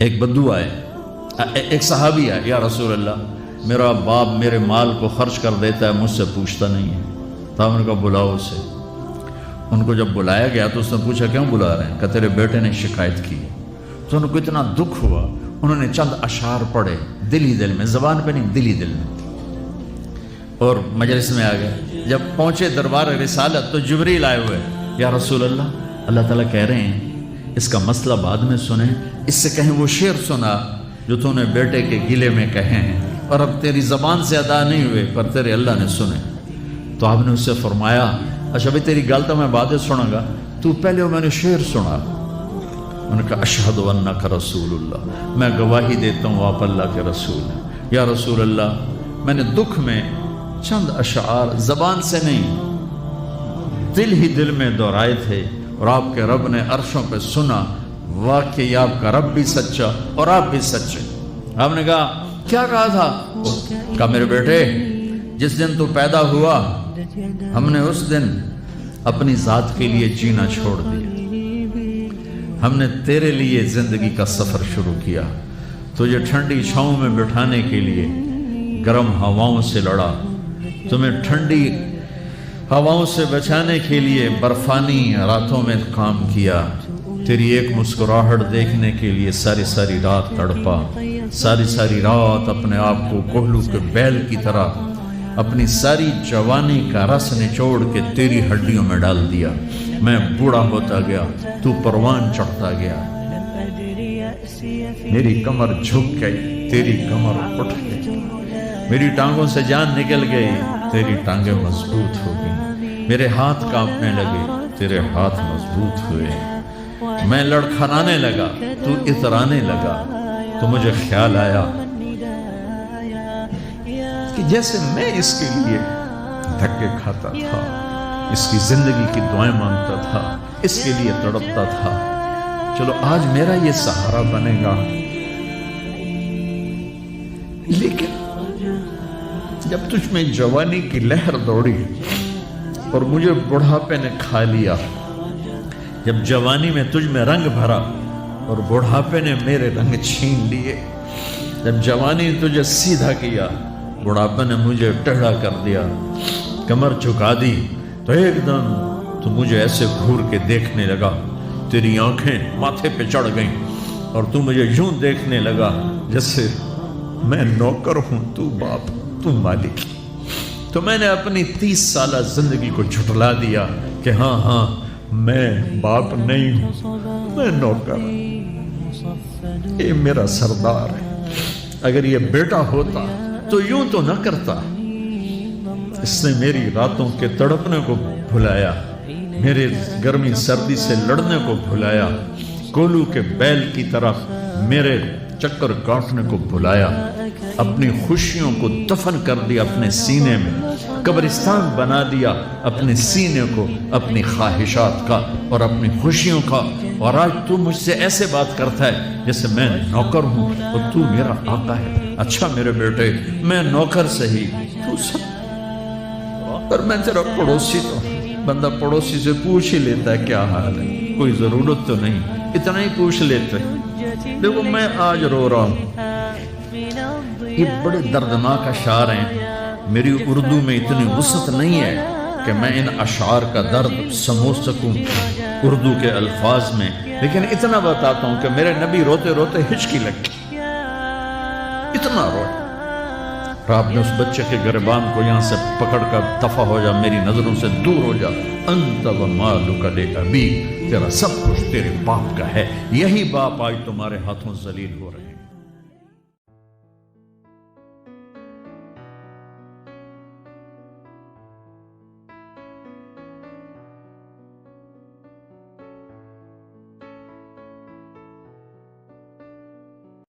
ایک بدو آئے، ایک صحابی آئے، یا رسول اللہ میرا باپ میرے مال کو خرچ کر دیتا ہے، مجھ سے پوچھتا نہیں ہے۔ تو ہم نے کہا بلاؤ اسے۔ ان کو جب بلایا گیا تو اس نے پوچھا کیوں بلا رہے ہیں؟ کہ تیرے بیٹے نے شکایت کی۔ تو ان کو اتنا دکھ ہوا، انہوں نے چند اشعار پڑھے دل ہی دل میں، زبان پہ نہیں، دل ہی دل میں، اور مجلس میں آ گئے۔ جب پہنچے دربار رسالت تو جبریل آئے ہوئے، یا رسول اللہ اللہ تعالیٰ کہہ رہے ہیں اس کا مسئلہ بعد میں سنیں، اس سے کہیں وہ شعر سنا جو تو نے بیٹے کے گلے میں کہے ہیں، اور اب تیری زبان سے ادا نہیں ہوئے پر تیرے اللہ نے سنے۔ تو آپ نے اس سے فرمایا اچھا بھائی تیری گل تو میں بعد سنوں گا، تو پہلے وہ میں نے شعر سنا۔ انہوں نے کہا اشہد انک رسول اللہ، میں گواہی دیتا ہوں آپ اللہ کے رسول ہیں۔ یا رسول اللہ میں نے دکھ میں چند اشعار زبان سے نہیں دل ہی دل میں دہرائے تھے، اور آپ کے رب نے عرشوں پہ سنا، واقعی آپ کا رب بھی سچا اور آپ بھی سچے۔ آپ نے کہا کیا کہا تھا؟ کہا میرے بیٹے جس دن تو پیدا ہوا ہم نے اس دن اپنی ذات کے لیے جینا چھوڑ دیا، ہم نے تیرے لیے زندگی کا سفر شروع کیا، تجھے ٹھنڈی چھاؤں میں بٹھانے کے لیے گرم ہواؤں سے لڑا، تمہیں ٹھنڈی ہواؤں سے بچانے کے لیے برفانی راتوں میں کام کیا، تیری ایک مسکراہٹ دیکھنے کے لیے ساری ساری رات تڑپا، ساری ساری رات اپنے آپ کو کوہلو کے بیل کی طرح اپنی ساری جوانی کا رس نچوڑ کے تیری ہڈیوں میں ڈال دیا، میں بوڑھا ہوتا گیا، تو پروان چڑھتا گیا، میری کمر جھک گئی، تیری کمر اٹھ گئی، میری ٹانگوں سے جان نکل گئی، تیری ٹانگیں مضبوط ہو گئی، میرے ہاتھ کانپنے لگے، تیرے ہاتھ مضبوط ہوئے، میں لڑکھڑانے لگا، تو اترانے لگا، تو مجھے خیال آیا کہ جیسے میں اس کے لیے دھکے کھاتا تھا، اس کی زندگی کی دعائیں مانگتا تھا، اس کے لیے تڑپتا تھا، چلو آج میرا یہ سہارا بنے گا۔ لیکن جب تجھ میں جوانی کی لہر دوڑی اور مجھے بڑھاپے نے کھا لیا، جب جوانی میں تجھ میں رنگ بھرا اور بڑھاپے نے میرے رنگ چھین لیے، جب جوانی نے تجھے سیدھا کیا، بڑھاپے نے مجھے ٹیڑھا کر دیا، کمر جھکا دی، تو ایک دم تو مجھے ایسے گھور کے دیکھنے لگا، تیری آنکھیں ماتھے پہ چڑھ گئیں اور تو مجھے یوں دیکھنے لگا جیسے میں نوکر ہوں، تو باپ، تو مالک۔ تو میں نے اپنی 30 سالہ زندگی کو جھٹلا دیا کہ ہاں ہاں میں باپ نہیں ہوں، میں نوکر ہوں، یہ میرا سردار ہے، اگر یہ بیٹا ہوتا تو یوں تو نہ کرتا۔ اس نے میری راتوں کے تڑپنے کو بھلایا، میرے گرمی سردی سے لڑنے کو بھلایا، کولو کے بیل کی طرف میرے چکر کاٹنے کو بھلایا، اپنی خوشیوں کو دفن کر دیا اپنے سینے میں، قبرستان بنا دیا اپنے سینے کو، اپنی خواہشات کا اور اپنی خوشیوں کا، اور آج تو مجھ سے ایسے بات کرتا ہے جیسے میں نوکر ہوں اور تو میرا آقا ہے۔ اچھا میرے بیٹے میں نوکر سہی، تو سب، پر میں تیرا پڑوسی تو بندہ پڑوسی سے پوچھ ہی لیتا ہے کیا حال ہے، کوئی ضرورت تو نہیں، اتنا ہی پوچھ لیتے۔ دیکھو میں آج رو رہا ہوں، یہ بڑے دردناک اشعار ہیں، میری اردو میں اتنی وسعت نہیں ہے کہ میں ان اشعار کا درد سمجھ سکوں اردو کے الفاظ میں، لیکن اتنا بتاتا ہوں کہ میرے نبی روتے روتے ہچکی لگی، اتنا روئے، اور آپ نے اس بچے کے گریبان کو یہاں سے پکڑ کر دفع ہو جا، میری نظروں سے دور ہو جا، انت و مالک لابیک، تیرا سب کچھ تیرے باپ کا ہے، یہی باپ آج تمہارے ہاتھوں ذلیل ہو رہے ہیں۔